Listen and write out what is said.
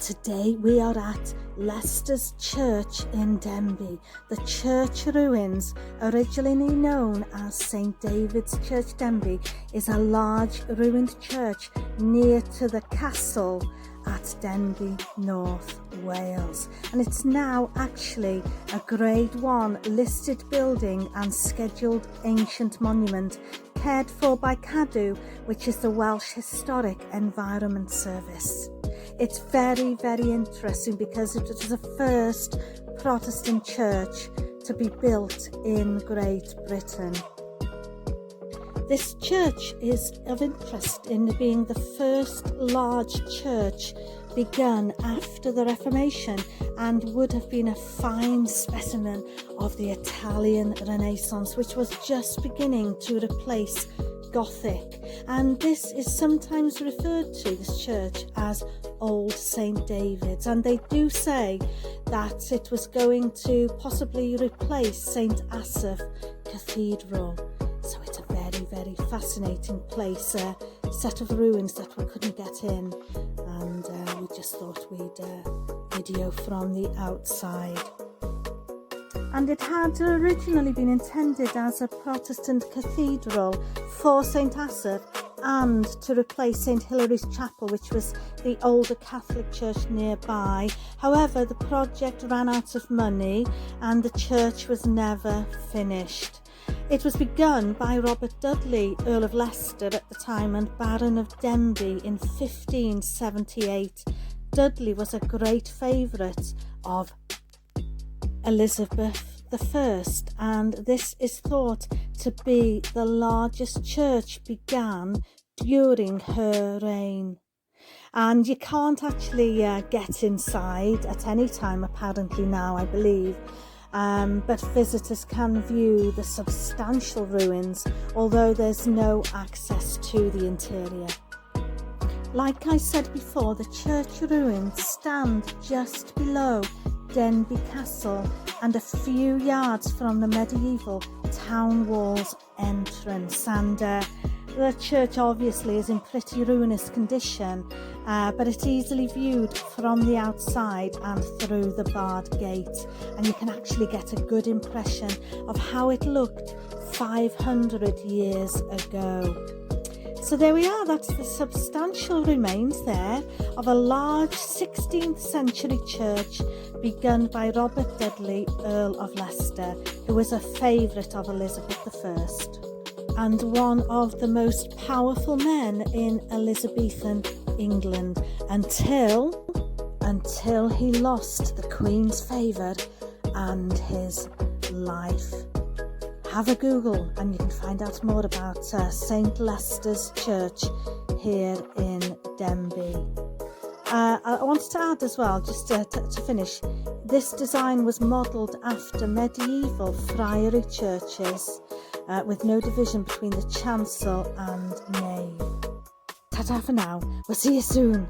today we are at Leicester's Church in Denbigh. The church ruins, originally known as St David's Church Denbigh, is a large ruined church near to the castle at Denbigh, North Wales, and it's now actually a Grade 1 listed building and scheduled ancient monument cared for by Cathedral, which is the Welsh Historic Environment Service. It's very, very interesting because it was the first Protestant church to be built in Great Britain. This church is of interest in being the first large church begun after the Reformation and would have been a fine specimen of the Italian Renaissance, which was just beginning to replace Gothic. And this is sometimes referred to, this church, as Old St David's, and they do say that it was going to possibly replace St Asaph Cathedral. So it's a very, very fascinating place, a set of ruins that we couldn't get in, and we just thought we'd video from the outside. And it had originally been intended as a Protestant cathedral for St Asaph and to replace St Hilary's Chapel, which was the older Catholic church nearby. However, the project ran out of money and the church was never finished. It was begun by Robert Dudley, Earl of Leicester at the time and Baron of Denbigh in 1578. Dudley was a great favourite of Elizabeth I, and this is thought to be the largest church began during her reign. And you can't actually get inside at any time apparently now, I believe. But visitors can view the substantial ruins, although there's no access to the interior. Like I said before, the church ruins stand just below Denbigh Castle and a few yards from the medieval town walls entrance, and the church obviously is in pretty ruinous condition, but it's easily viewed from the outside and through the barred gate, and you can actually get a good impression of how it looked 500 years ago. So there we are, that's the substantial remains there of a large 16th century church begun by Robert Dudley, Earl of Leicester, who was a favourite of Elizabeth I and one of the most powerful men in Elizabethan England until he lost the Queen's favour and his life. Have a Google and you can find out more about St Leicester's Church here in Denbigh. I wanted to add as well, just to finish, this design was modelled after medieval friary churches with no division between the chancel and nave. Ta-ta for now, we'll see you soon.